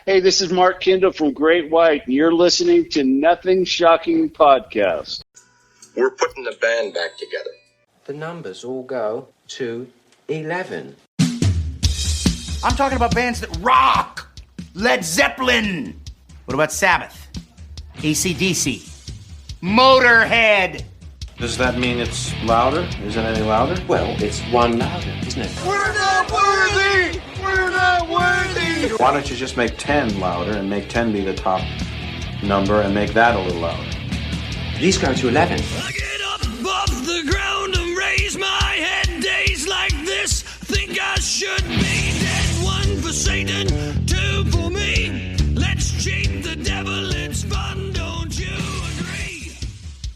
Hey, this is Mark Kendall from Great White, and you're listening to Nothing Shocking Podcast. We're putting the band back together. The numbers all go to 11. I'm talking about bands that rock. Led Zeppelin. What about Sabbath? AC/DC. Motorhead. Does that mean it's louder? Isn't it any louder? Well, it's one louder, isn't it? We're not worthy! We're not worthy! Why don't you just make 10 louder and make 10 be the top number and make that a little louder? These go to 11. I get up off the ground and raise my head. Days like this, think I should be dead. One for Satan, two for me. Let's cheat the devil, it's fun, don't you agree?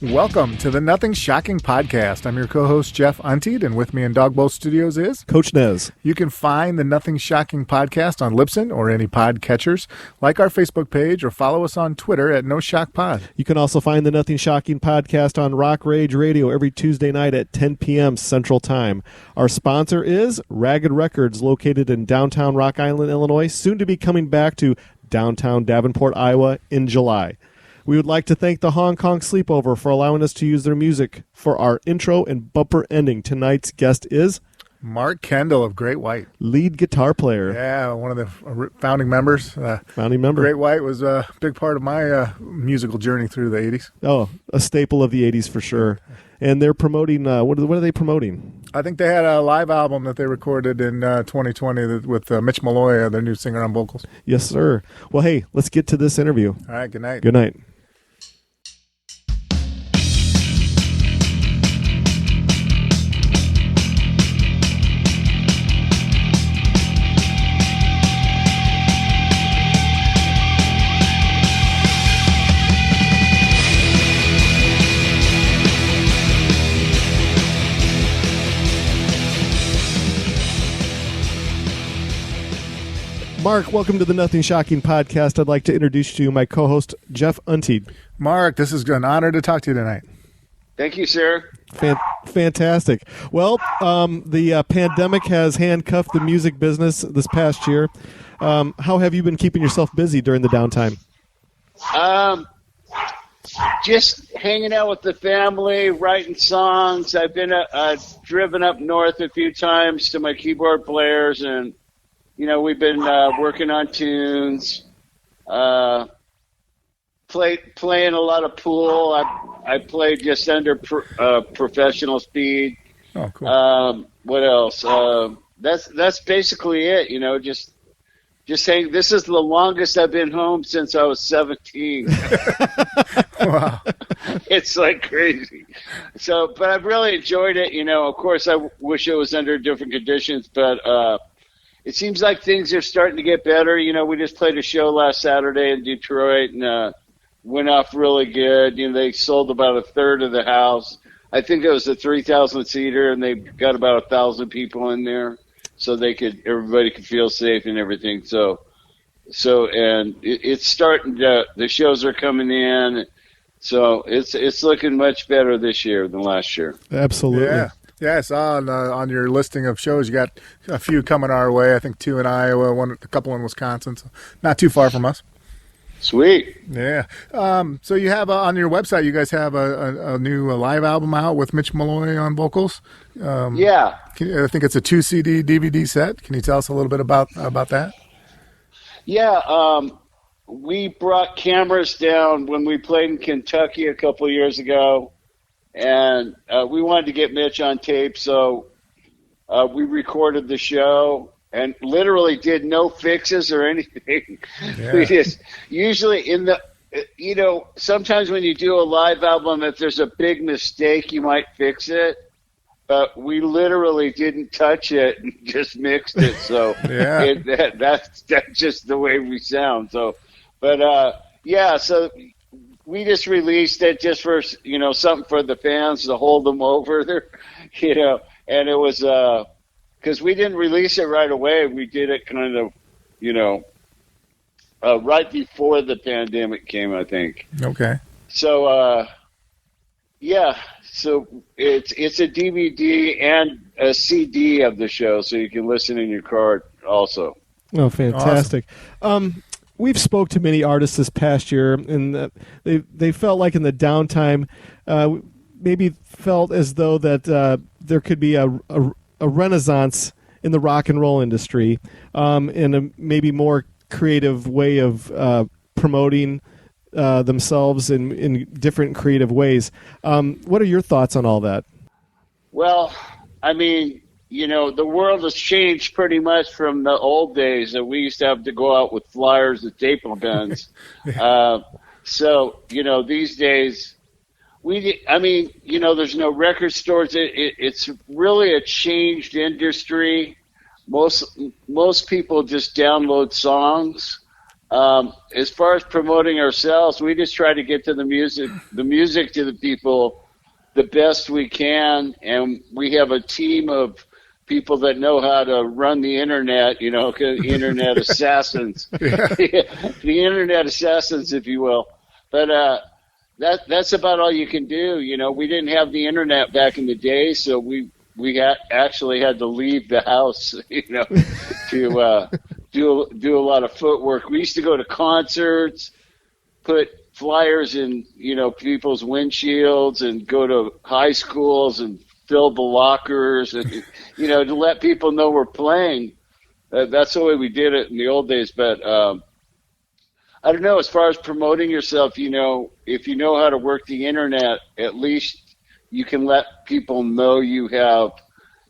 Welcome to the Nothing Shocking Podcast. I'm your co-host, Jeff Untied, and with me in Dogbowl Studios is Coach Nez. You can find the Nothing Shocking Podcast on Libsyn or any pod catchers. Like our Facebook page or follow us on Twitter at NoShockPod. You can also find the Nothing Shocking Podcast on Rock Rage Radio every Tuesday night at 10 p.m. Central Time. Our sponsor is Ragged Records, located in downtown Rock Island, Illinois, soon to be coming back to downtown Davenport, Iowa in July. We would like to thank the Hong Kong Sleepover for allowing us to use their music for our intro and bumper ending. Tonight's guest is Mark Kendall of Great White. Lead guitar player. Yeah, one of the founding members. Founding member. Great White was a big part of my musical journey through the 80s. Oh, a staple of the 80s for sure. And they're promoting, what are they promoting? I think they had a live album that they recorded in 2020 with Mitch Malloy, their new singer on vocals. Yes, sir. Well, hey, let's get to this interview. All right, good night. Good night. Mark, welcome to the Nothing Shocking Podcast. I'd like to introduce to you my co-host, Jeff Untied. Mark, this is an honor to talk to you tonight. Thank you, sir. Fantastic. Well, the pandemic has handcuffed the music business this past year. How have you been keeping yourself busy during the downtime? Just hanging out with the family, writing songs. I've been driven up north a few times to my keyboard players, and we've been working on tunes, playing a lot of pool. I played just under professional speed. Oh, cool. What else? That's basically it. Just saying, this is the longest I've been home since I was 17. Wow. It's like crazy. So, but I've really enjoyed it. Of course, I wish it was under different conditions, but it seems like things are starting to get better. We just played a show last Saturday in Detroit and went off really good. They sold about a third of the house. I think it was a 3,000-seater, and they got about 1,000 people in there, so everybody could feel safe and everything. So and it's starting to. The shows are coming in, so it's looking much better this year than last year. Absolutely. Yeah, I saw on your listing of shows, you got a few coming our way. I think 2 in Iowa, a couple in Wisconsin, so not too far from us. Sweet. Yeah. So you have on your website, you guys have a new live album out with Mitch Malloy on vocals. Yeah. I think it's a 2-CD DVD set. Can you tell us a little bit about that? Yeah. We brought cameras down when we played in Kentucky a couple of years ago. And we wanted to get Mitch on tape, so we recorded the show and literally did no fixes or anything. Yeah. We just usually sometimes when you do a live album, if there's a big mistake, you might fix it. But we literally didn't touch it and just mixed it. So that's just the way we sound. So, but so. We just released it just for, something for the fans to hold them over there, and it was, because we didn't release it right away. We did it kind of, right before the pandemic came, I think. Okay. So, so it's a DVD and a CD of the show, so you can listen in your car also. Oh, fantastic. Awesome. we've spoke to many artists this past year, and they felt like in the downtime, maybe felt as though that there could be a renaissance in the rock and roll industry, in a maybe more creative way of promoting themselves in different creative ways. What are your thoughts on all that? Well, I mean, the world has changed pretty much from the old days that we used to have to go out with flyers and staple guns. So, these days, there's no record stores. It's really a changed industry. Most people just download songs. As far as promoting ourselves, we just try to get to the music to the people the best we can, and we have a team of people that know how to run the internet, internet assassins, the internet assassins, if you will. But that's about all you can do. We didn't have the internet back in the day, so we actually had to leave the house, to do a lot of footwork. We used to go to concerts, put flyers in, people's windshields, and go to high schools and fill the lockers, and to let people know we're playing. That's the way we did it in the old days. But I don't know. As far as promoting yourself, if you know how to work the internet, at least you can let people know you have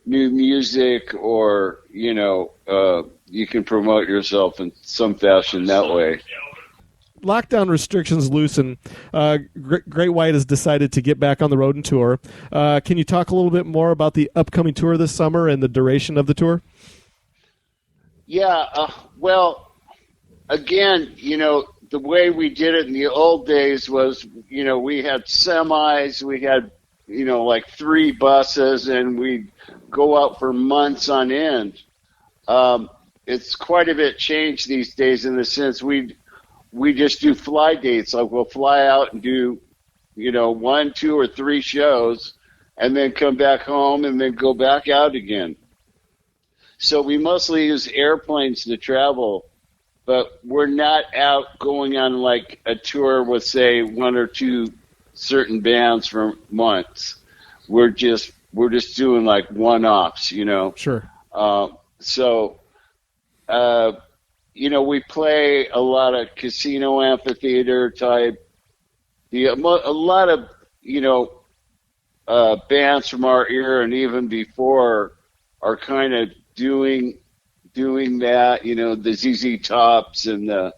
new music, or you can promote yourself in some fashion that way. Lockdown restrictions loosen. Great White has decided to get back on the road and tour. Can you talk a little bit more about the upcoming tour this summer and the duration of the tour? Yeah, well, again, the way we did it in the old days was, we had semis, we had, like 3 buses, and we'd go out for months on end. It's quite a bit changed these days in the sense we just do fly dates. Like we'll fly out and do, 1, 2, or 3 shows, and then come back home and then go back out again. So we mostly use airplanes to travel, but we're not out going on like a tour with, say, 1 or 2 certain bands for months. We're just doing like one-offs, Sure. We play a lot of casino amphitheater type. A lot of, bands from our era and even before are kind of doing that, the ZZ Tops and a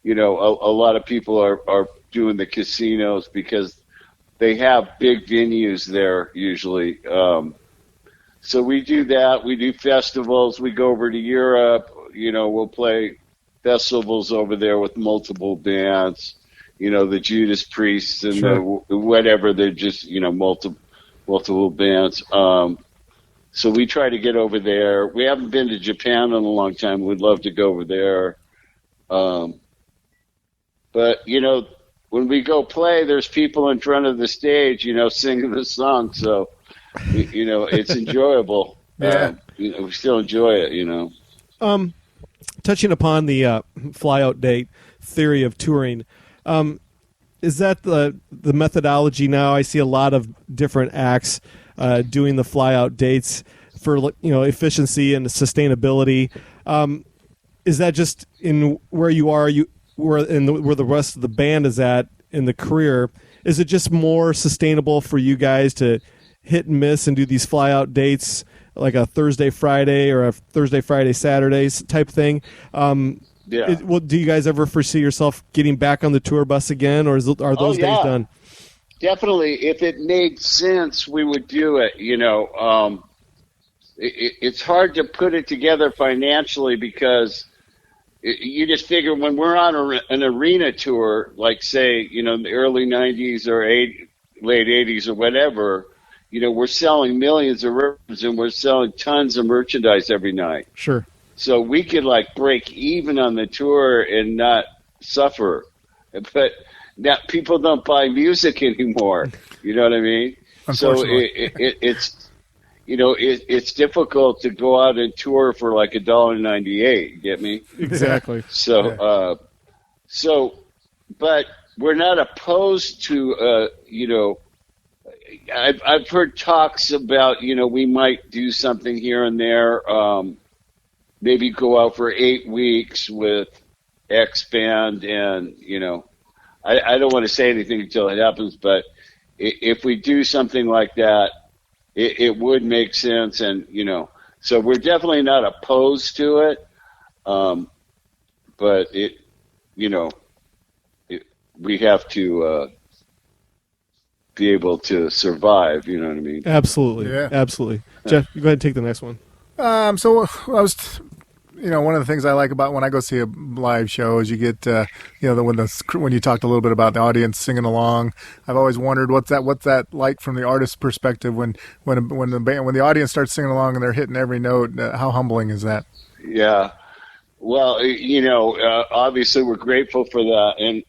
lot of people are doing the casinos because they have big venues there usually. So we do that. We do festivals. We go over to Europe. We'll play festivals over there with multiple bands, the Judas Priests and Sure. Whatever. They're just, multiple bands. So we try to get over there. We haven't been to Japan in a long time. We'd love to go over there. But, when we go play, there's people in front of the stage, singing the song. So, it's enjoyable. Yeah. We still enjoy it, Touching upon the fly-out date theory of touring, is that the methodology now? I see a lot of different acts doing the fly-out dates for efficiency and sustainability. Is that just in where you are? Where the rest of the band is at in the career? Is it just more sustainable for you guys to hit and miss and do these fly-out dates, like a Thursday, Friday, or a Thursday, Friday, Saturday type thing? Yeah. Do you guys ever foresee yourself getting back on the tour bus again, or are those days done? Definitely. If it made sense, we would do it. It's hard to put it together financially because you just figure when we're on an arena tour, like say, in the early 90s or late 80s or whatever, we're selling millions of records and we're selling tons of merchandise every night. Sure. So we could break even on the tour and not suffer. But now people don't buy music anymore. You know what I mean? So it's difficult to go out and tour for $1.98. You get me? Exactly. So, So, but we're not opposed to, I've heard talks about, we might do something here and there, maybe go out for 8 weeks with X band, and, I don't want to say anything until it happens, but if we do something like that, it would make sense, and, so we're definitely not opposed to it, but we have to be able to survive, you know what I mean? Absolutely. Yeah. Absolutely. Jeff, you go ahead and take the next one. So I was, one of the things I like about when I go see a live show is you get, when you talked a little bit about the audience singing along. I've always wondered what's that like from the artist's perspective when the audience starts singing along and they're hitting every note. How humbling is that? Yeah. Well, obviously we're grateful for that, and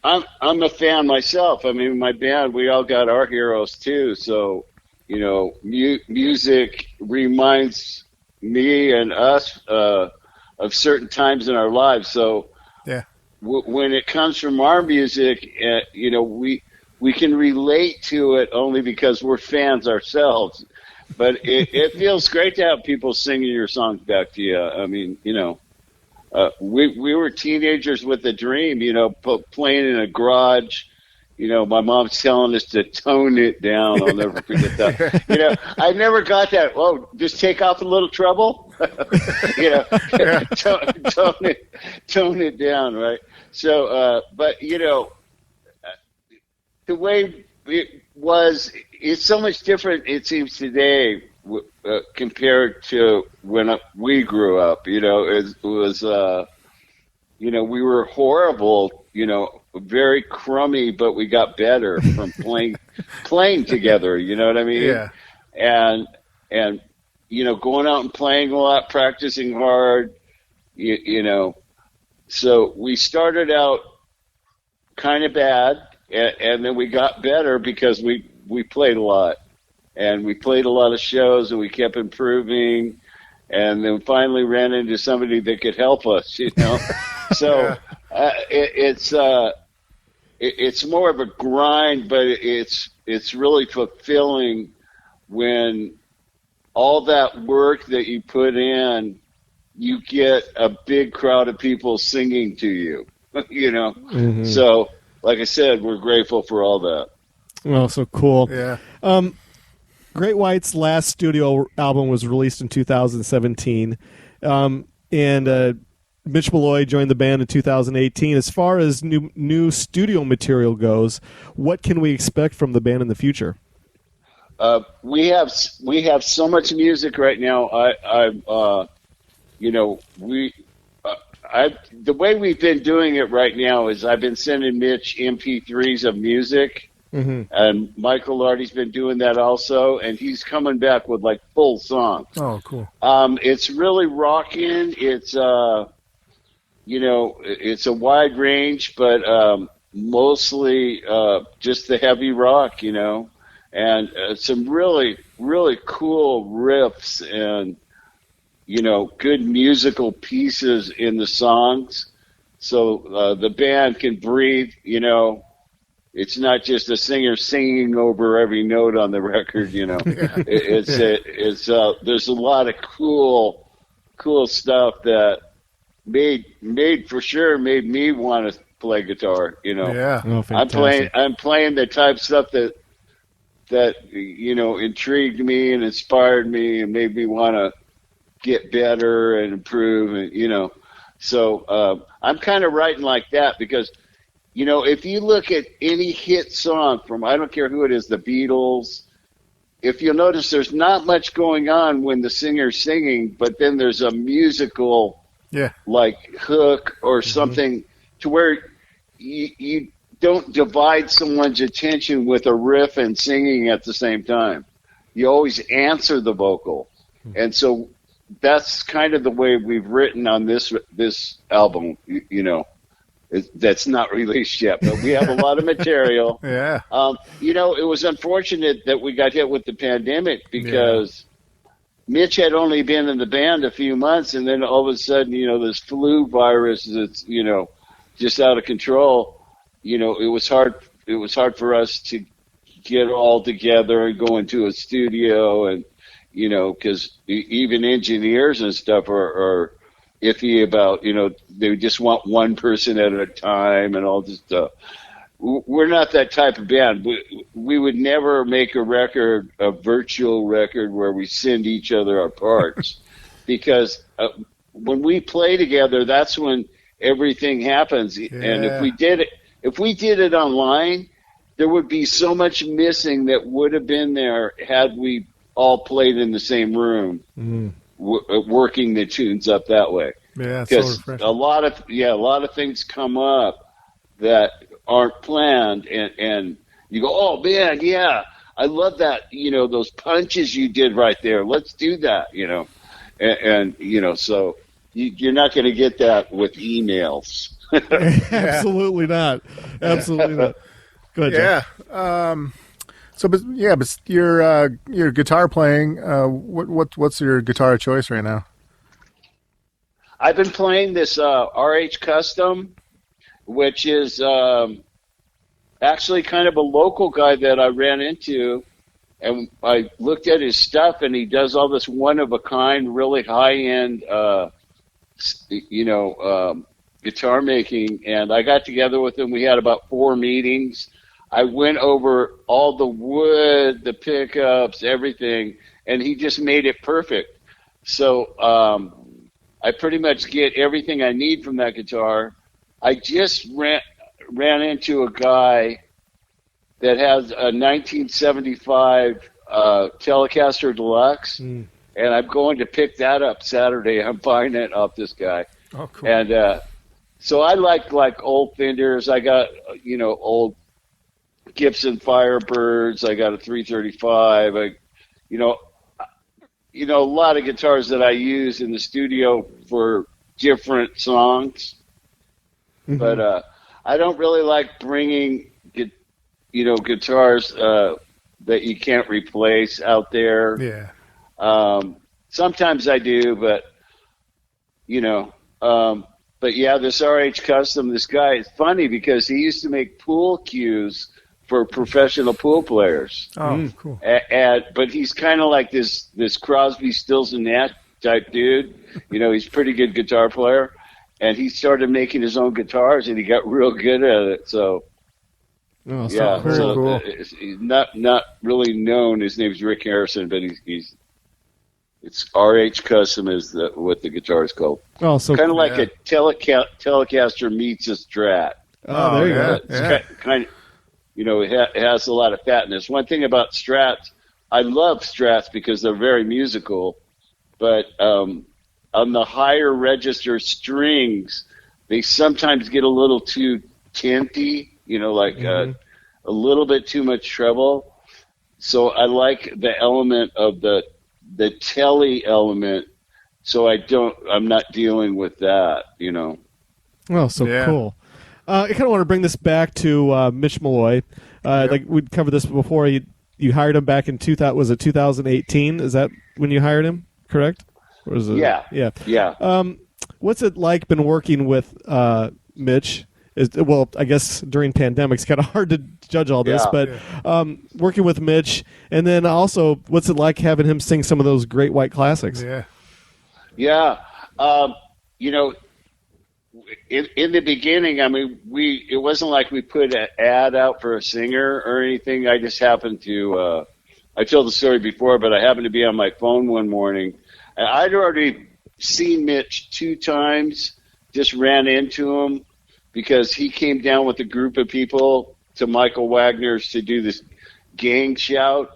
I'm a fan myself. I mean, my band, we all got our heroes too. So, music reminds me and us of certain times in our lives. So, yeah, when it comes from our music, we can relate to it only because we're fans ourselves. But it feels great to have people singing your songs back to you. I mean, we were teenagers with a dream, playing in a garage. My mom's telling us to tone it down. I'll never forget that. I never got that. Oh, just take off a little treble. Tone it down, right? So, but the way it was, it's so much different. It seems today compared to when we grew up. It was we were horrible. Very crummy, but we got better from playing together. You know what I mean? Yeah. And going out and playing a lot, practicing hard. So we started out kind of bad, and then we got better because we played a lot, and we played a lot of shows, and we kept improving, and then finally ran into somebody that could help us. So it's more of a grind, but it's really fulfilling when all that work that you put in, you get a big crowd of people singing to you. Mm-hmm. So, like I said, we're grateful for all that. Oh, so cool. Yeah. Great White's last studio album was released in 2017, and Mitch Malloy joined the band in 2018. As far as new studio material goes, what can we expect from the band in the future? We have so much music right now. The way we've been doing it right now is I've been sending Mitch MP3s of music, mm-hmm. and Michael Lardy's been doing that also, and he's coming back with like full songs. Oh, cool. It's really rocking. It's it's a wide range, but mostly just the heavy rock, and some really, really cool riffs and, good musical pieces in the songs. So the band can breathe, It's not just a singer singing over every note on the record, There's a lot of cool stuff that made me want to play guitar, Yeah. Oh, I'm playing the type of stuff that intrigued me and inspired me and made me want to get better and improve, and so I'm kind of writing like that because if you look at any hit song from, I don't care who it is, the Beatles, if you'll notice there's not much going on when the singer's singing, but then there's a musical like hook or something, mm-hmm. to where you don't divide someone's attention with a riff and singing at the same time. You always answer the vocal. Mm-hmm. And so that's kind of the way we've written on this album, that's not released yet, but we have a lot of material. Yeah. It was unfortunate that we got hit with the pandemic because Mitch had only been in the band a few months, and then all of a sudden, this flu virus that's, just out of control, you know, it was hard for us to get all together and go into a studio, and, you know, because even engineers and stuff are iffy about, you know, they just want one person at a time and all this stuff. We're not that type of band. We would never make a virtual record where we send each other our parts, because when we play together, that's when everything happens. Yeah. And if we did it online, there would be so much missing that would have been there had we all played in the same room, working the tunes up that way. Yeah, because a lot of things come up that aren't planned, and you go, oh man, yeah, I love that, you know, those punches you did right there. Let's do that, you know, and you know, so you're not going to get that with emails. Absolutely not. Absolutely not. Go ahead, John. But your guitar playing. What's your guitar of choice right now? I've been playing this RH Custom, which is actually kind of a local guy that I ran into, and I looked at his stuff, and he does all this one-of-a-kind, really high-end, guitar making, and I got together with him. We had about 4 meetings. I went over all the wood, the pickups, everything, and he just made it perfect. So I pretty much get everything I need from that guitar. I just ran into a guy that has a 1975 Telecaster Deluxe, and I'm going to pick that up Saturday. I'm buying it off this guy. Oh, cool. And so I like old Fenders. I got, you know, old Gibson Firebirds. I got a 335. A lot of guitars that I use in the studio for different songs. Mm-hmm. But I don't really like bringing, guitars that you can't replace out there. Yeah. Sometimes I do, but, but yeah, this RH Custom, this guy is funny because he used to make pool cues for professional pool players. Oh, cool. But he's kind of like this Crosby, Stills and Nash type dude. He's a pretty good guitar player. And he started making his own guitars, and he got real good at it. So, very cool. He's not really known. His name's Rick Harrison, but it's RH Custom is what the guitar is called. Oh, so kind of like a Telecaster meets a Strat. Oh, there you go. It's kind of, it has a lot of fatness. One thing about Strats, I love Strats because they're very musical, but on the higher register strings, they sometimes get a little too tinty, a little bit too much treble. So I like the element of the telly element, so I'm not dealing with that, Oh, so cool. I kind of want to bring this back to Mitch Malloy. Like we'd covered this before. You hired him back in 2018? Is that when you hired him? Correct? Or is it? Yeah. What's it like been working with Mitch? I guess during pandemic, it's kind of hard to judge all this, but working with Mitch, and then also, what's it like having him sing some of those great white classics? Yeah. In the beginning, I mean, it wasn't like we put an ad out for a singer or anything. I just happened to, I told the story before, but I happened to be on my phone one morning, and I'd already seen Mitch 2 times, just ran into him because he came down with a group of people to Michael Wagner's to do this gang shout.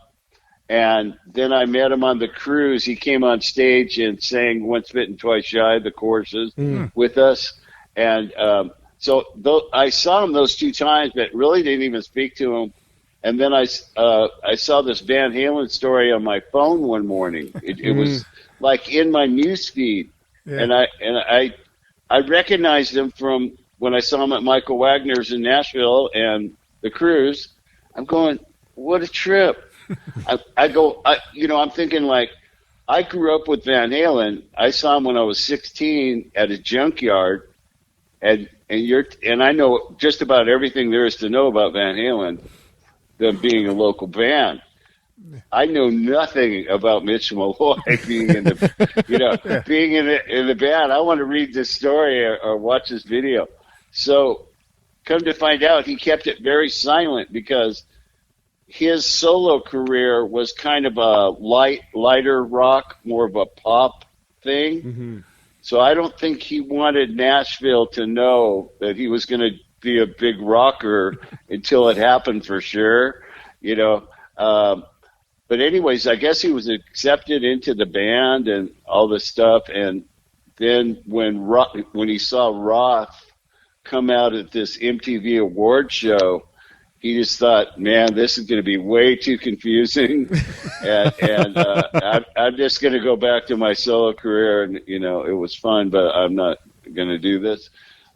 And then I met him on the cruise. He came on stage and sang Once Bitten, Twice Shy, the choruses with us. And so I saw him those 2 times, but really didn't even speak to him. And then I saw this Van Halen story on my phone one morning. It was like in my news feed. Yeah. And I recognized him from when I saw him at Michael Wagner's in Nashville and the cruise. I'm going, what a trip. I'm thinking like, I grew up with Van Halen. I saw him when I was 16 at a junkyard, and and I know just about everything there is to know about Van Halen, them being a local band. I know nothing about Mitch Malloy being in the, being in the band. I want to read this story or watch this video. So, come to find out, he kept it very silent because his solo career was kind of a lighter rock, more of a pop thing. Mm-hmm. So I don't think he wanted Nashville to know that he was going to be a big rocker until it happened for sure, But anyways, I guess he was accepted into the band and all this stuff. And then when he saw Roth come out at this MTV award show, he just thought, man, this is going to be way too confusing. and I'm just going to go back to my solo career. And, it was fun, but I'm not going to do this.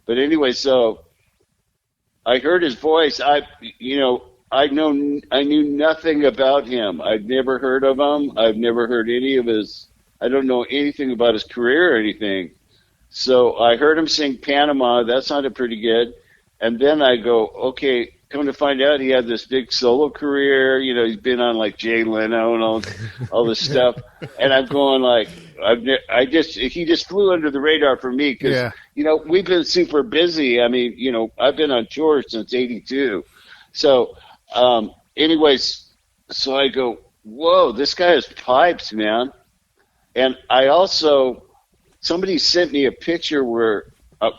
But anyway, so I heard his voice. I knew nothing about him. I'd never heard of him. I've never heard any of I don't know anything about his career or anything. So I heard him sing Panama. That sounded pretty good. And then I go, okay, come to find out he had this big solo career. He's been on like Jay Leno and all this stuff. And I'm going like, he just flew under the radar for me because, we've been super busy. I mean, I've been on tour since '82. So, anyways, so I go, whoa, this guy has pipes, man. And I also, somebody sent me a picture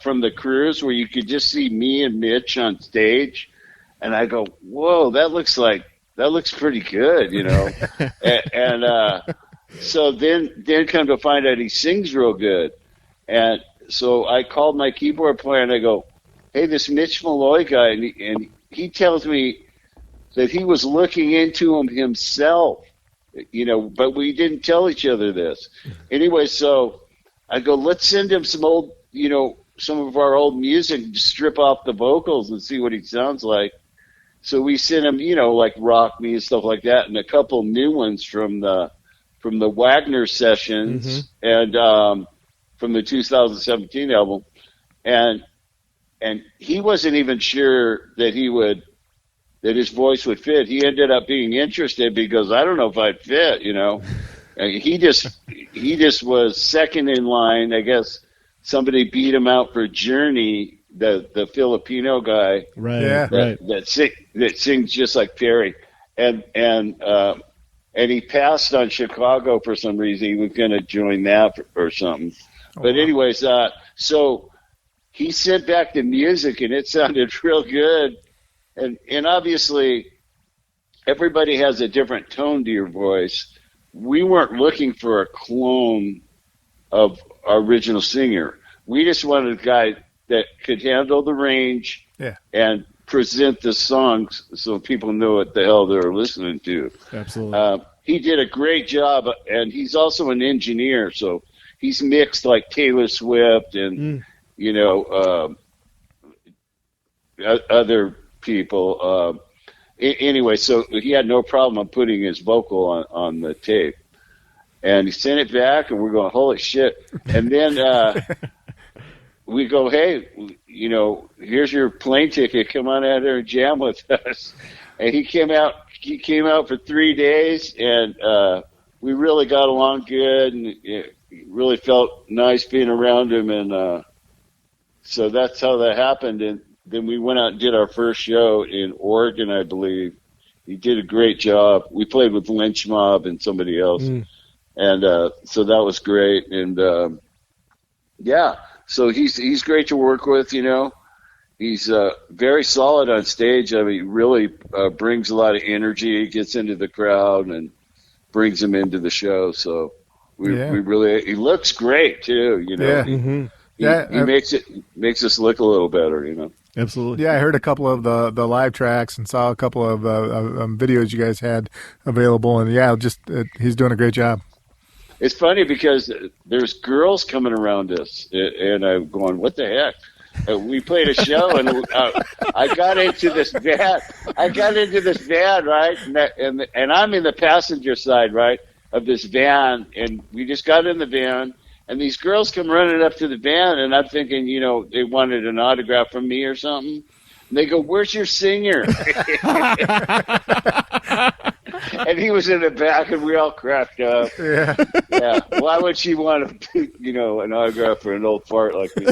from the cruise where you could just see me and Mitch on stage. And I go, whoa, that looks pretty good, and so then come to find out he sings real good. And so I called my keyboard player and I go, hey, this Mitch Malloy guy, and he tells me that he was looking into him himself, but we didn't tell each other this. Anyway, so I go, let's send him some old, some of our old music, strip off the vocals and see what he sounds like. So we sent him, like Rock Me and stuff like that, and a couple new ones from the Wagner sessions and from the 2017 album, and he wasn't even sure that his voice would fit. He ended up being interested because I don't know if I'd fit, And he just was second in line. I guess somebody beat him out for Journey. The Filipino guy, right? That sings just like Perry, and he passed on Chicago for some reason. He was going to join that or something. But anyways, so he sent back the music, and it sounded real good. And obviously, everybody has a different tone to your voice. We weren't looking for a clone of our original singer. We just wanted a guy that could handle the range and present the songs so people know what the hell they're listening to. Absolutely. He did a great job, and he's also an engineer, so he's mixed like Taylor Swift and, other people. Anyway, so he had no problem putting his vocal on the tape. And he sent it back, and we're going, holy shit. And then we go, hey, here's your plane ticket. Come on out there and jam with us. And he came out for 3 days, and we really got along good, and it really felt nice being around him. And so that's how that happened. And then we went out and did our first show in Oregon, I believe. He did a great job. We played with Lynch Mob and somebody else. And so that was great. And, so he's great to work with, He's very solid on stage. I mean, he really brings a lot of energy, gets into the crowd, and brings them into the show. So we really, he looks great too, He makes us look a little better, Absolutely. Yeah, I heard a couple of the live tracks and saw a couple of videos you guys had available, and he's doing a great job. It's funny because there's girls coming around us, and I'm going, what the heck? We played a show, and I got into this van. Right? And I'm in the passenger side, right, of this van, and we just got in the van, And these girls come running up to the band, and I'm thinking, they wanted an autograph from me or something. And they go, "Where's your singer?" And he was in the back, and we all cracked up. Yeah. Why would she want an autograph for an old fart like me?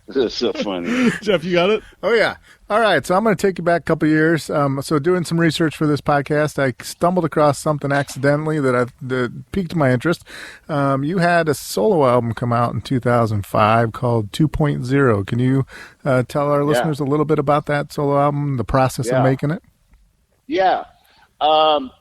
This is so funny. Jeff, you got it? Oh, yeah. All right, so I'm going to take you back a couple of years. So doing some research for this podcast, I stumbled across something accidentally that piqued my interest. You had a solo album come out in 2005 called 2.0. Can you tell our listeners a little bit about that solo album, the process of making it? Yeah. Well,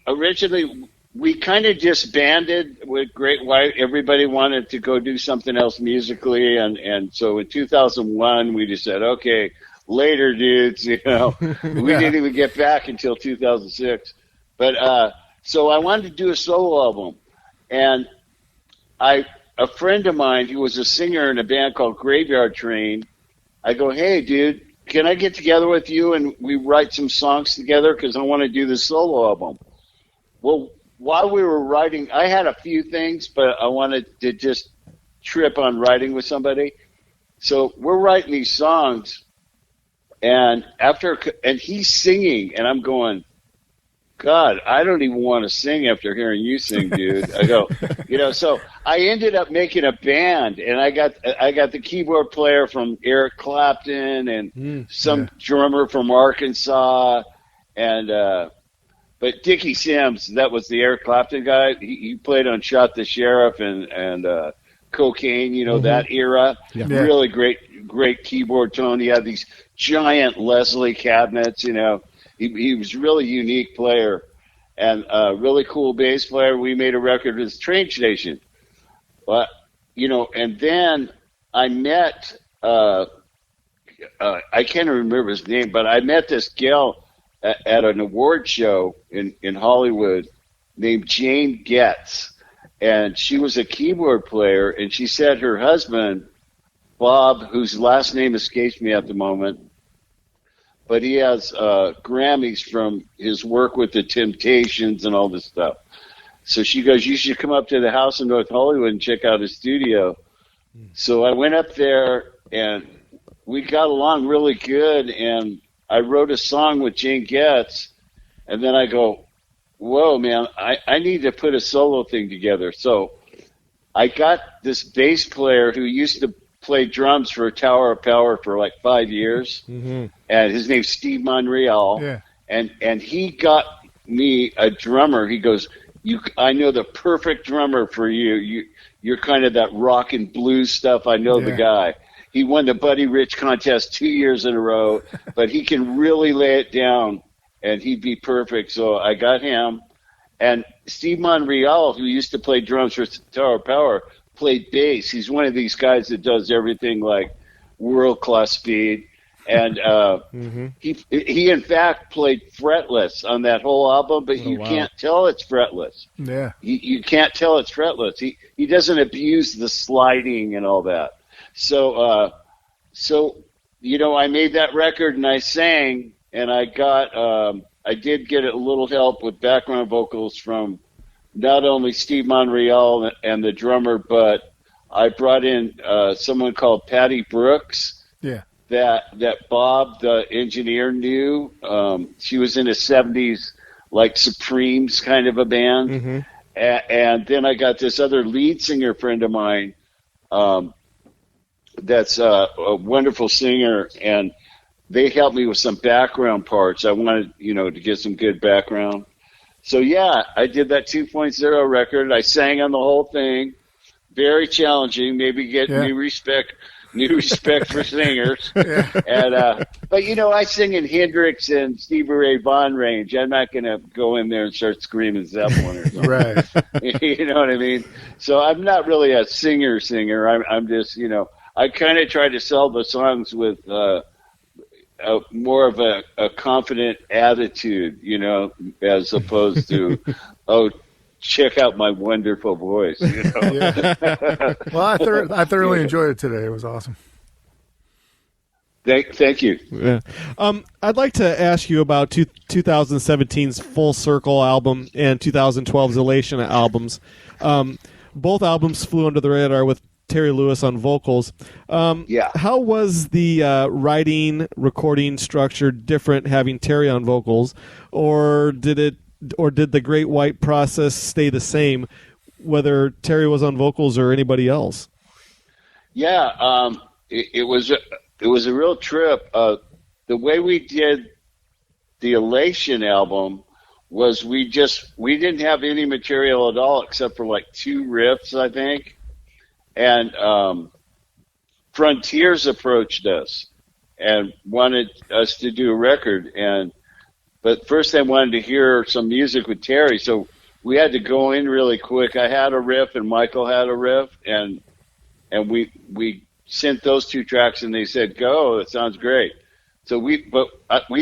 originally we kind of disbanded with Great White. Everybody wanted to go do something else musically. And so in 2001, we just said, okay, later, dudes, We didn't even get back until 2006. But so I wanted to do a solo album. And a friend of mine who was a singer in a band called Graveyard Train, I go, "Hey, dude, can I get together with you and we write some songs together? Because I want to do this solo album." Well, while we were writing, I had a few things, but I wanted to just trip on writing with somebody. So we're writing these songs, and he's singing, and I'm going, "God, I don't even want to sing after hearing you sing, dude." I go, so I ended up making a band, and I got the keyboard player from Eric Clapton and some drummer from Arkansas, and but Dickie Sims, that was the Eric Clapton guy. He played on Shot the Sheriff and Cocaine, that era. Yeah. Really great keyboard tone. He had these giant Leslie cabinets, He was a really unique player and a really cool bass player. We made a record with Train Station. But, and then I met, I can't remember his name, but I met this gal at an award show in Hollywood named Jane Getz. And she was a keyboard player, and she said her husband, Bob, whose last name escapes me at the moment, but he has Grammys from his work with the Temptations and all this stuff. So she goes, "You should come up to the house in North Hollywood and check out his studio." So I went up there, and we got along really good, and I wrote a song with Jane Getz, and then I go, "Whoa, man, I need to put a solo thing together." So I got this bass player who used to play drums for Tower of Power for like 5 years, and his name's Steve Monreal, and he got me a drummer. He goes, "I know the perfect drummer for you. You're kind of that rock and blues stuff. I know the guy. He won the Buddy Rich contest 2 years in a row, but he can really lay it down, and he'd be perfect." So I got him, and Steve Monreal, who used to play drums for Tower of Power, played bass. He's one of these guys that does everything like world-class speed. And he in fact played fretless on that whole album, but you can't tell it's fretless. Yeah. You can't tell it's fretless. He doesn't abuse the sliding and all that. So, I made that record and I sang, and I did get a little help with background vocals from not only Steve Monreal and the drummer, but I brought in someone called Patty Brooks. Yeah. That Bob, the engineer, knew. She was in the 70s, like Supremes kind of a band. And then I got this other lead singer friend of mine that's a wonderful singer, and they helped me with some background parts. I wanted, to get some good background. So, I did that 2.0 record. I sang on the whole thing. Very challenging. Maybe get new respect for singers. And but I sing in Hendrix and Stevie Ray Vaughan range. I'm not going to go in there and start screaming Zeppelin or something. Right. You know what I mean? So I'm not really a singer. I'm just, I kind of try to sell the songs with more of a confident attitude, as opposed to, check out my wonderful voice. Well, I thoroughly enjoyed it today. It was awesome. Thank you. Yeah. I'd like to ask you about 2017's Full Circle album and 2012's Elation albums. Both albums flew under the radar with Terry Lewis on vocals. How was the writing, recording structure different having Terry on vocals, or did the Great White process stay the same, whether Terry was on vocals or anybody else? Yeah, it was a real trip. The way we did the Elation album was we didn't have any material at all except for like 2 riffs, I think. And Frontiers approached us and wanted us to do a record. But first they wanted to hear some music with Terry, so we had to go in really quick. I had a riff and Michael had a riff, and we sent those 2 tracks and they said, go, that sounds great. So we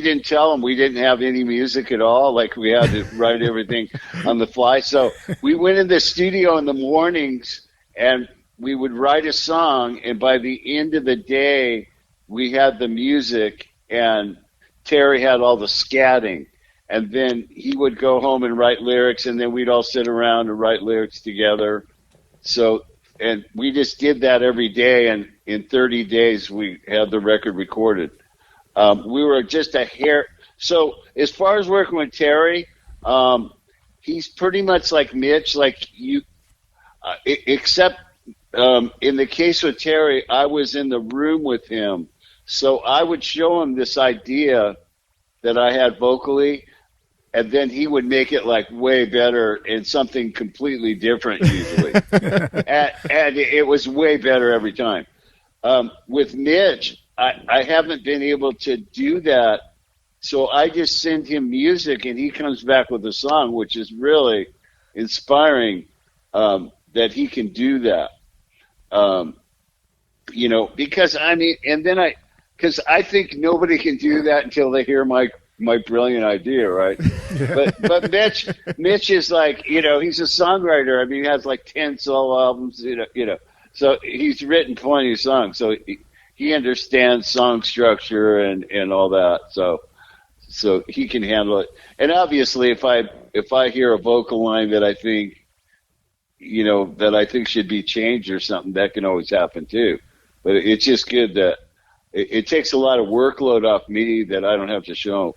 didn't tell them we didn't have any music at all. Like, we had to write everything on the fly. So we went in the studio in the mornings and we would write a song, and by the end of the day we had the music and Terry had all the scatting, and then he would go home and write lyrics, and then we'd all sit around and write lyrics together. So, and we just did that every day, and in 30 days we had the record recorded. We were just a hair. So as far as working with Terry, he's pretty much like Mitch, like you, except in the case with Terry, I was in the room with him. So I would show him this idea that I had vocally, and then he would make it like way better in something completely different usually. and it was way better every time. With Mitch, I haven't been able to do that. So I just send him music and he comes back with a song, which is really inspiring, that he can do that. Because because I think nobody can do that until they hear my brilliant idea, right? Yeah. But Mitch is like, he's a songwriter. I mean, he has like 10 solo albums, so he's written plenty of songs. So he understands song structure and all that. So he can handle it. And obviously, if I hear a vocal line that I think, should be changed or something, that can always happen too. But it's just good that it takes a lot of workload off me that I don't have to show,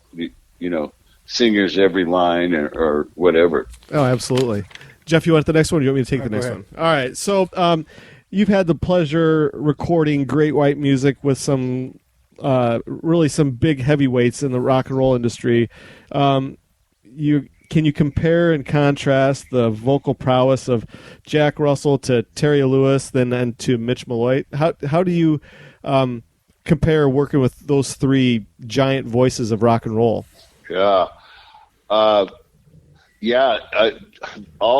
singers every line or whatever. Oh, absolutely. Jeff, you want the next one, or you want me to take the next one? All right. So you've had the pleasure recording Great White music with some really some big heavyweights in the rock and roll industry. Can you compare and contrast the vocal prowess of Jack Russell to Terry Lewis, then to Mitch Malloy? How do you compare working with those 3 giant voices of rock and roll? Yeah. All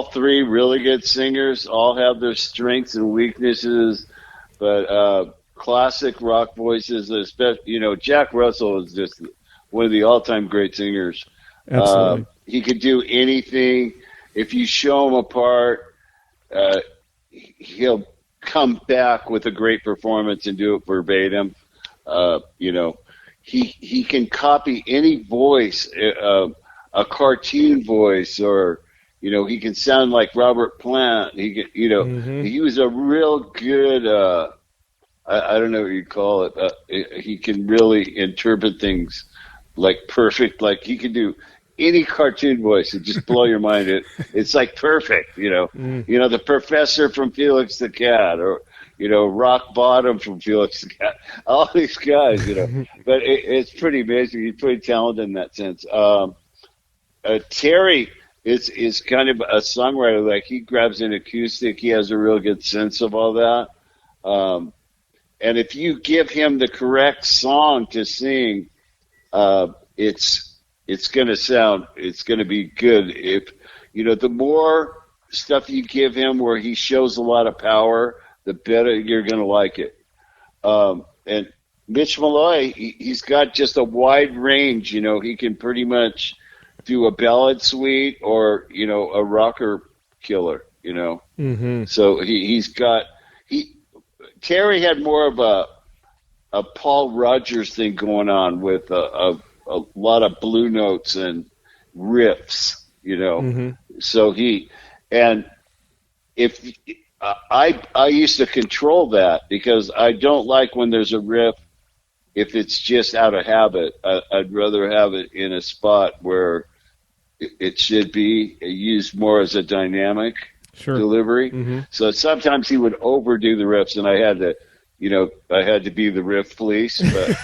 3 really good singers, all have their strengths and weaknesses, but classic rock voices, especially, Jack Russell is just one of the all-time great singers. Absolutely. He could do anything. If you show him a part, he'll come back with a great performance and do it verbatim. He can copy any voice, a cartoon voice, or he can sound like Robert Plant. He could, he was a real good. I don't know what you call it. He can really interpret things like perfect. Like he can do any cartoon voice and just blow your mind. It's like perfect. The professor from Felix the Cat, or Rock Bottom from Felix the Cat. All these guys, But it's pretty amazing. He's pretty talented in that sense. Terry is kind of a songwriter. Like, he grabs an acoustic. He has a real good sense of all that. And if you give him the correct song to sing, it's going to be good. If, the more stuff you give him where he shows a lot of power, the better you're going to like it. And Mitch Malloy, he's got just a wide range. He can pretty much do a ballad suite or, a rocker killer, Mm-hmm. So Terry had more of a Paul Rogers thing going on with a lot of blue notes and riffs, you know. Mm-hmm. So if I used to control that because I don't like when there's a riff if it's just out of habit. I'd rather have it in a spot where it should be used more as a dynamic delivery. Mm-hmm. So sometimes he would overdo the riffs, and I had to be the riff police. But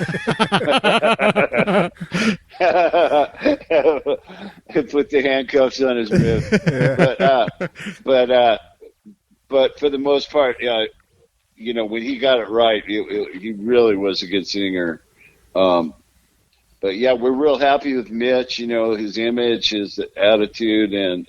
put the handcuffs on his riff. Yeah. But for the most part, you know, when he got it right, he really was a good singer. But yeah, we're real happy with Mitch. You know, his image, his attitude, and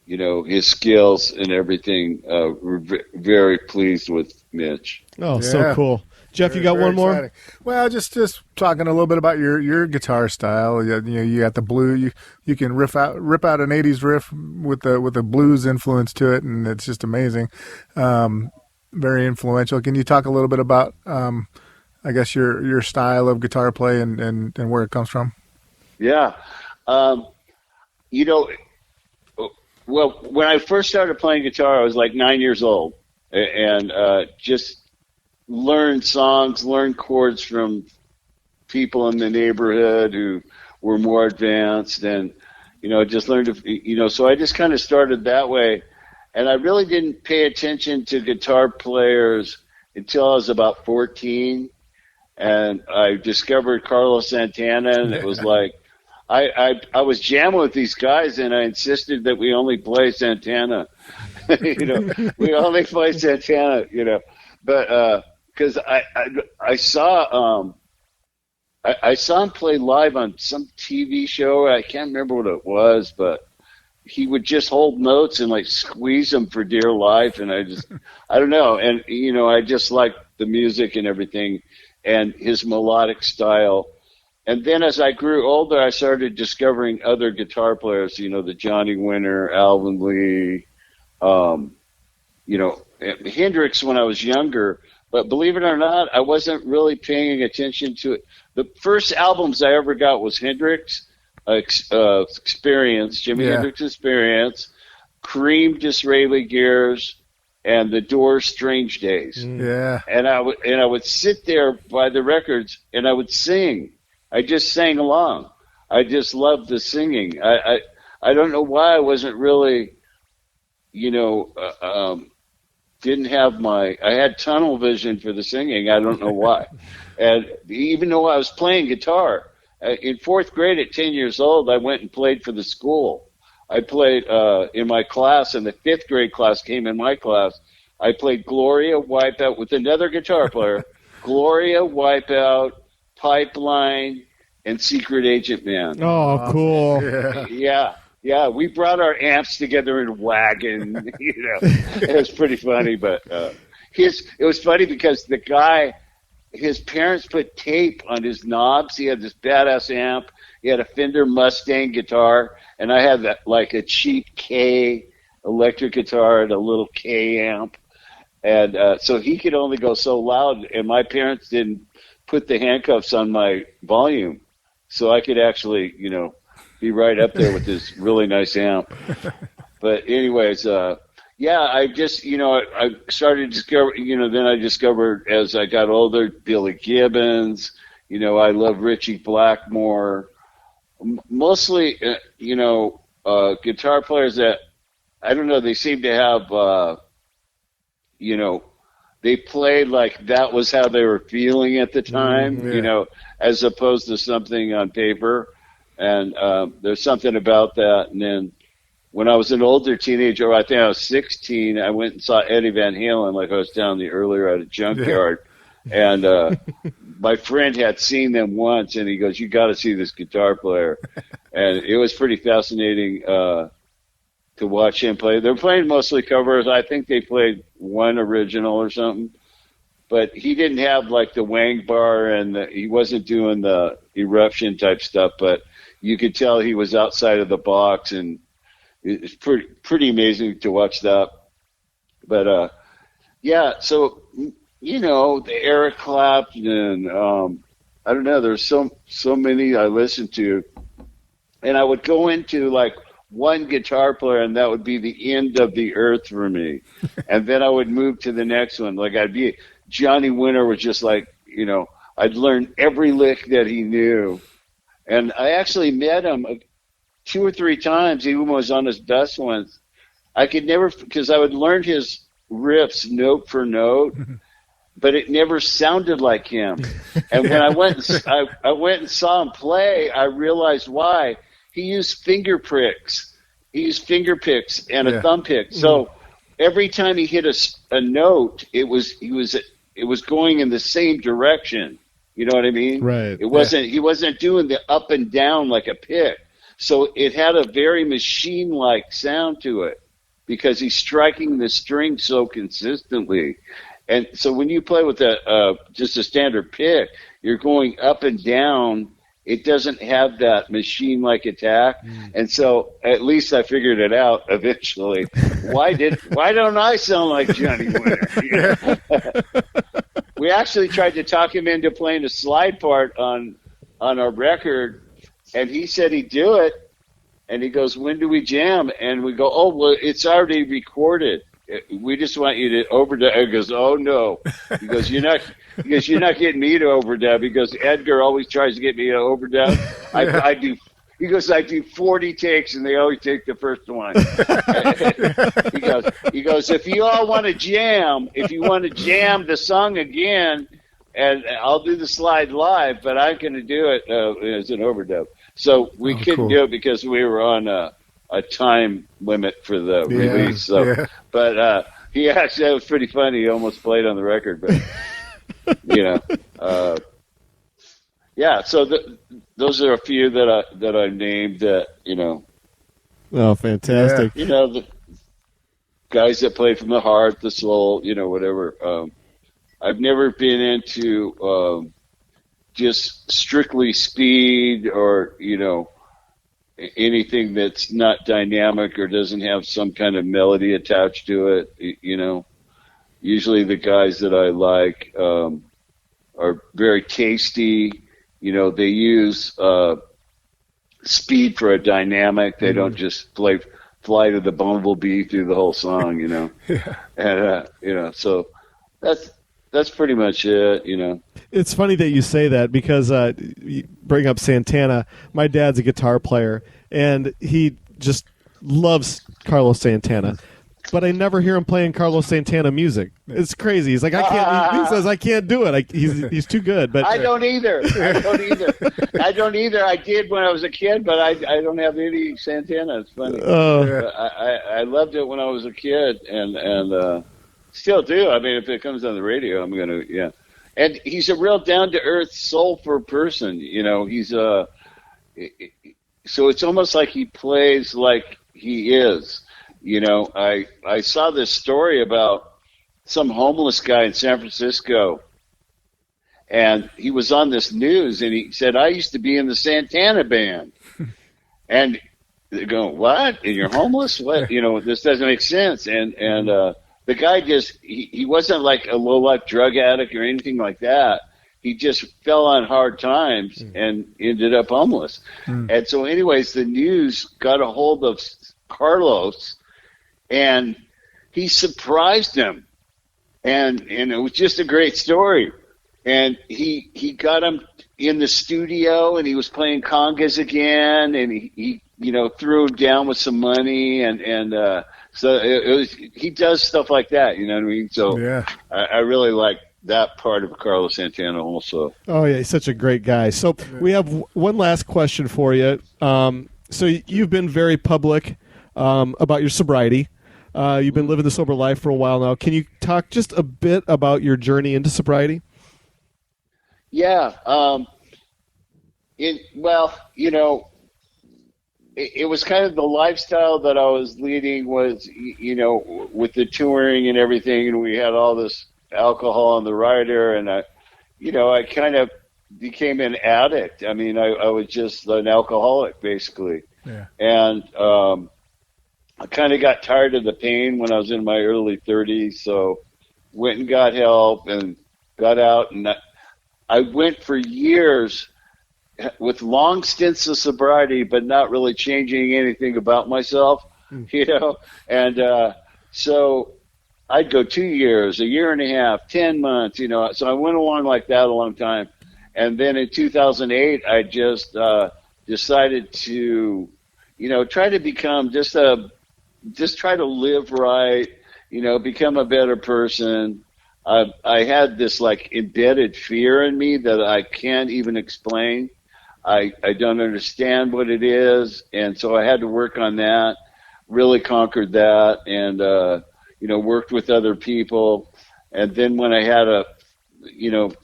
you know, his skills and everything. We're very pleased with Mitch. Oh, yeah. So cool. Jeff, you got one more? Exciting. Well, just talking a little bit about your guitar style. You know, you got the blue. You can rip out an '80s riff with the blues influence to it, and it's just amazing. Very influential. Can you talk a little bit about, I guess, your style of guitar play and where it comes from? Yeah, you know, well, when I first started playing guitar, I was like 9 years old, and just learned songs, learned chords from people in the neighborhood who were more advanced, and you know, just learned to, you know, so I just kind of started that way, and I really didn't pay attention to guitar players until I was about 14, and I discovered Carlos Santana, and it was like I was jamming with these guys, and I insisted that we only play Santana. You know, we only play Santana, you know, but because I saw him play live on some TV show. I can't remember what it was, but he would just hold notes and like squeeze them for dear life. And I don't know. And, you know, I just liked the music and everything and his melodic style. And then as I grew older, I started discovering other guitar players, you know, the Johnny Winter, Alvin Lee, you know, Hendrix when I was younger. But believe it or not, I wasn't really paying attention to it. The first albums I ever got was Hendrix Experience, Jimi Hendrix Experience, Cream Disraeli Gears, and The Doors' Strange Days. Yeah. And I would sit there by the records and I would sing. I just sang along. I just loved the singing. I don't know why I wasn't really, you know, didn't have I had tunnel vision for the singing. I don't know why. And even though I was playing guitar, in fourth grade at 10 years old, I went and played for the school. I played in my class, and the fifth grade class came in my class. I played Gloria, Wipeout with another guitar player, Gloria, Wipeout, Pipeline, and Secret Agent Man. Oh, cool. Yeah, we brought our amps together in a wagon. You know, it was pretty funny. But it was funny because the guy, his parents put tape on his knobs. He had this badass amp. He had a Fender Mustang guitar, and I had that like a cheap K electric guitar and a little K amp. And so he could only go so loud, and my parents didn't put the handcuffs on my volume, so I could actually, you know, be right up there with this really nice amp. But anyways, I just, you know, I started to discover, you know, then I discovered as I got older, Billy Gibbons, you know, I love Richie Blackmore, mostly, you know, guitar players that, I don't know, they seem to have, you know, they played like that was how they were feeling at the time, you know, as opposed to something on paper. And there's something about that. And then when I was an older teenager, I think I was 16, I went and saw Eddie Van Halen, like I was telling you earlier, at a junkyard. And my friend had seen them once, and he goes, "You got to see this guitar player." And it was pretty fascinating to watch him play. They're playing mostly covers. I think they played one original or something. But he didn't have like the wang bar, and he wasn't doing the eruption type stuff, but you could tell he was outside of the box, and it's pretty amazing to watch that. But so the Eric Clapton. I don't know. There's so many I listen to, and I would go into like one guitar player, and that would be the end of the earth for me. And then I would move to the next one. Like Johnny Winter was just like, I'd learn every lick that he knew. And I actually met him 2 or 3 times. He was on his best ones. I could never, because I would learn his riffs note for note, but it never sounded like him. And when I went and saw him play, I realized why. He used finger picks. He used finger picks and a thumb pick. So every time he hit a note, it was going in the same direction. You know what I mean? Right. It wasn't. He wasn't doing the up and down like a pick. So it had a very machine-like sound to it because he's striking the string so consistently. And so when you play with just a standard pick, you're going up and down. It doesn't have that machine-like attack. And so at least I figured it out eventually. Why don't I sound like Johnny Winter? We actually tried to talk him into playing a slide part on our record, and he said he'd do it. And he goes, "When do we jam?" And we go, "Oh, well, it's already recorded. We just want you to overdub." He goes, "Oh no." He goes, "You're not getting me to overdub." He goes, "Edgar always tries to get me to overdub. I do." He goes, "I do 40 takes, and they always take the first one." He goes, "If you all want to jam, if you want to jam the song again, and I'll do the slide live, but I'm going to do it as an overdub." So we couldn't do it because we were on a time limit for the release. So, but he actually, that was pretty funny. He almost played on the record, but So those are a few that I named that Oh, fantastic! The guys that play from the heart, the soul, whatever. I've never been into just strictly speed or anything that's not dynamic or doesn't have some kind of melody attached to it. Usually the guys that I like are very tasty. They use speed for a dynamic. They don't just fly to the bumblebee through the whole song. And so that's pretty much it. It's funny that you say that because you bring up Santana. My dad's a guitar player, and he just loves Carlos Santana. But I never hear him playing Carlos Santana music. It's crazy. He's like, I can't. He says, I can't do it. He's too good. But I don't either. I did when I was a kid, but I don't have any Santana. It's funny. I loved it when I was a kid, and still do. I mean, if it comes on the radio, I'm gonna And he's a real down to earth, soulful person. He's so it's almost like he plays like he is. I saw this story about some homeless guy in San Francisco, and he was on this news, and he said, "I used to be in the Santana band." And they go, "What? And you're homeless? What? This doesn't make sense." And the guy he wasn't like a low life drug addict or anything like that. He just fell on hard times and ended up homeless. And so, anyways, the news got a hold of Carlos. And he surprised him, and it was just a great story. And he got him in the studio, and he was playing congas again, and he threw him down with some money, and so it was. He does stuff like that, you know what I mean? So I really like that part of Carlos Santana also. Oh yeah, he's such a great guy. So we have one last question for you. So you've been very public about your sobriety. You've been living the sober life for a while now. Can you talk just a bit about your journey into sobriety? Yeah. It was kind of the lifestyle that I was leading was, with the touring and everything, and we had all this alcohol on the rider, and I kind of became an addict. I mean, I was just an alcoholic, basically. Yeah. And I kind of got tired of the pain when I was in my early 30s, so went and got help and got out. And I went for years with long stints of sobriety, but not really changing anything about myself, you know. And so I'd go 2 years, a year and a half, 10 months, you know. So I went along like that a long time. And then in 2008, I just decided to, you know, try to become just try to live right, you know, become a better person. I had this like embedded fear in me that I can't even explain. I don't understand what it is. And so I had to work on that, really conquered that, and, you know, worked with other people. And then when I had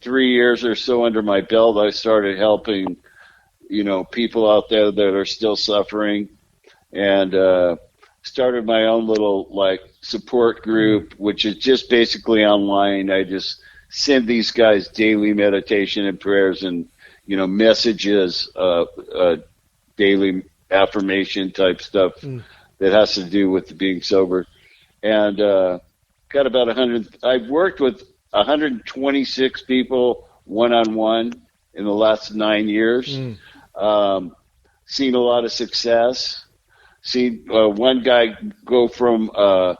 3 years or so under my belt, I started helping, you know, people out there that are still suffering, and started my own little like support group, which is just basically online. I just send these guys daily meditation and prayers and, you know, messages, daily affirmation type stuff that has to do with being sober. And got about 100. I've worked with 126 people one-on-one in the last 9 years. Seen a lot of success. Seen one guy go from a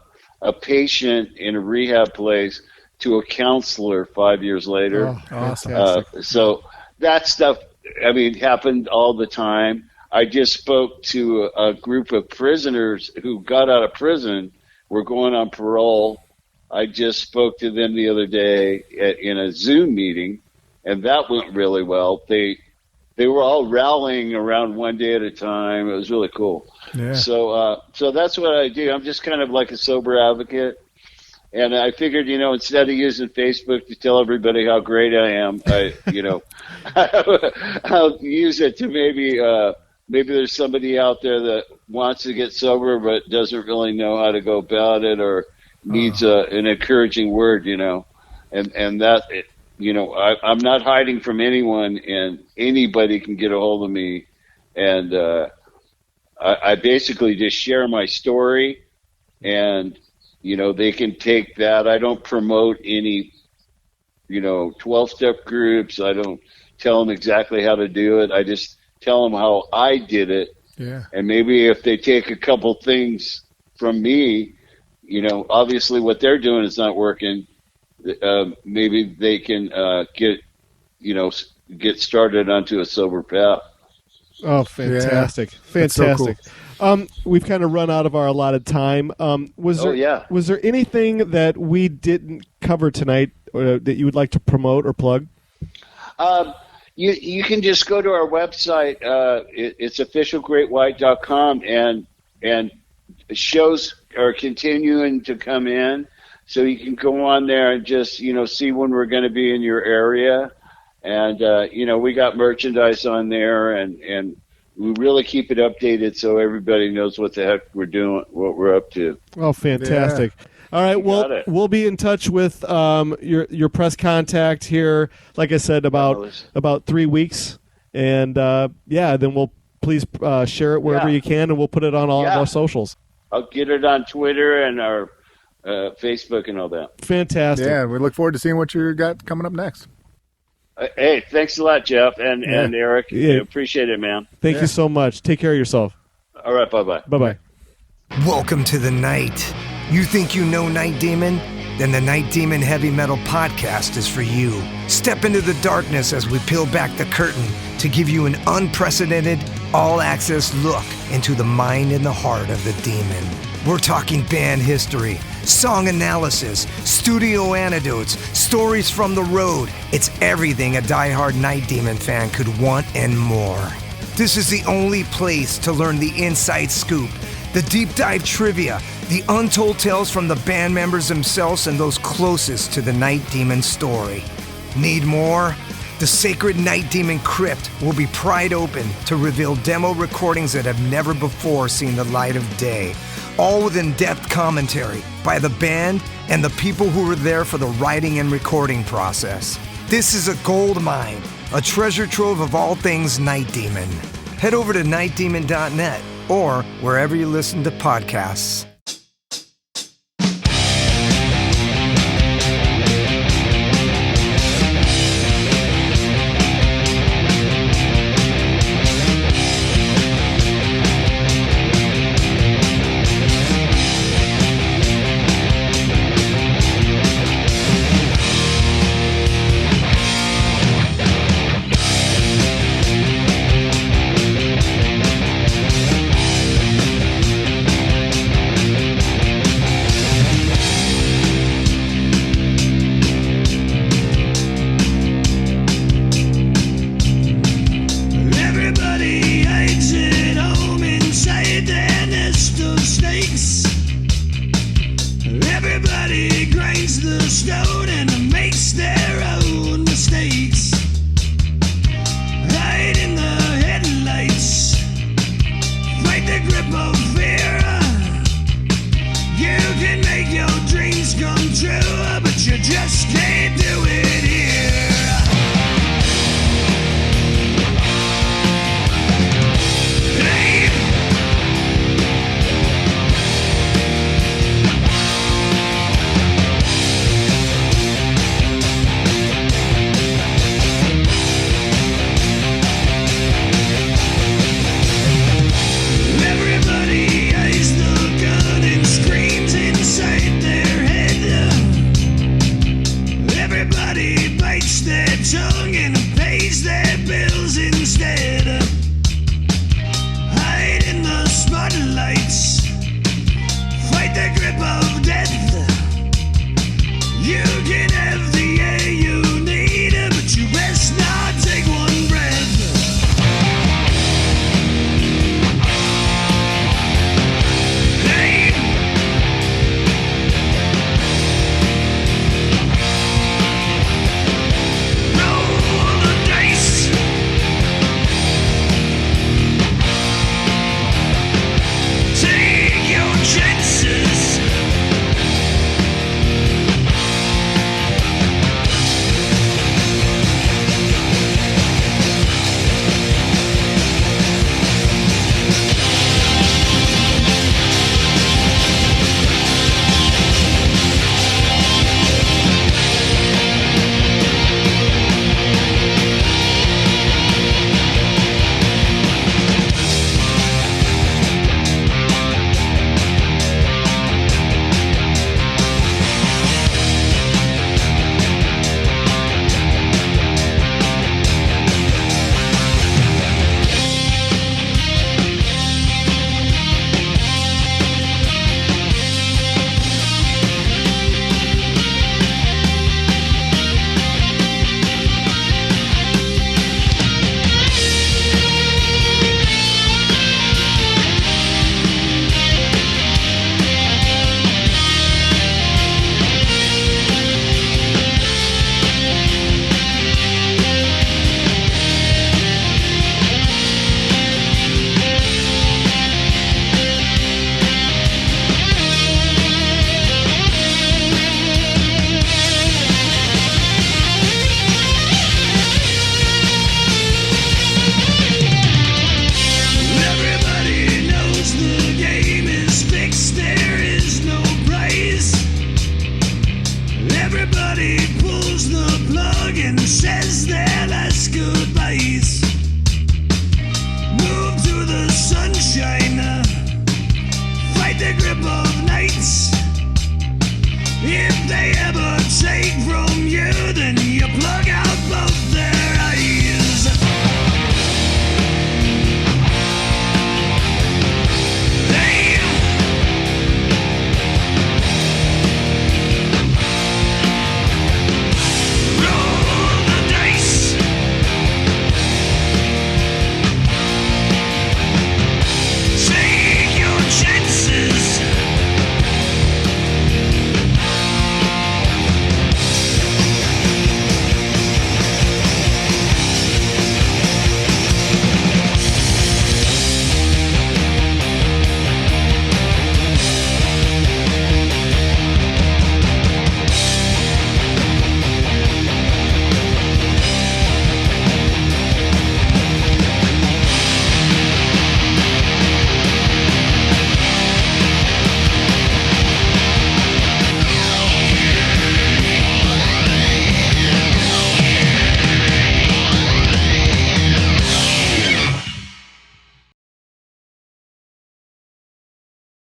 patient in a rehab place to a counselor 5 years later. Oh, awesome. So that stuff, I mean, happened all the time. I just spoke to a group of prisoners who got out of prison, were going on parole. I just spoke to them the other day in a Zoom meeting, and that went really well. They were all rallying around one day at a time. It was really cool. Yeah. So that's what I do. I'm just kind of like a sober advocate. And I figured, you know, instead of using Facebook to tell everybody how great I am, I'll use it to maybe there's somebody out there that wants to get sober but doesn't really know how to go about it, or needs an encouraging word, you know. And that, you know, I'm not hiding from anyone, and anybody can get a hold of me. And I basically just share my story, and, you know, they can take that. I don't promote any, you know, 12-step groups. I don't tell them exactly how to do it. I just tell them how I did it. Yeah. And maybe if they take a couple things from me, you know, obviously what they're doing is not working. Maybe they can get started onto a sober path. Oh, fantastic. Yeah. Fantastic. So cool. We've kind of run out of our allotted time. Was there anything that we didn't cover tonight that you would like to promote or plug? You can just go to our website. It's officialgreatwhite.com, and shows are continuing to come in. So you can go on there and just, you know, see when we're going to be in your area. And, you know, we got merchandise on there, and we really keep it updated so everybody knows what the heck we're doing, what we're up to. Oh, fantastic. Yeah. All right, well, we'll be in touch with your press contact here, like I said, about 3 weeks. And, then we'll please share it wherever you can, and we'll put it on all of our socials. I'll get it on Twitter and our Facebook and all that. Fantastic. Yeah, we look forward to seeing what you got coming up next. Hey, thanks a lot, Jeff and Eric. Yeah. Appreciate it, man. Thank you so much. Take care of yourself. All right, bye-bye. Bye-bye. Welcome to the night. You think you know Night Demon? Then the Night Demon Heavy Metal Podcast is for you. Step into the darkness as we peel back the curtain to give you an unprecedented, all-access look into the mind and the heart of the demon. We're talking band history, song analysis, studio anecdotes, stories from the road. It's everything a diehard Night Demon fan could want and more. This is the only place to learn the inside scoop, the deep dive trivia, the untold tales from the band members themselves and those closest to the Night Demon story. Need more? The Sacred Night Demon Crypt will be pried open to reveal demo recordings that have never before seen the light of day, all with in-depth commentary by the band and the people who were there for the writing and recording process. This is a gold mine, a treasure trove of all things Night Demon. Head over to nightdemon.net or wherever you listen to podcasts. tongue and pays their bills instead. Hide in the spotlights, fight the grip of death. You can have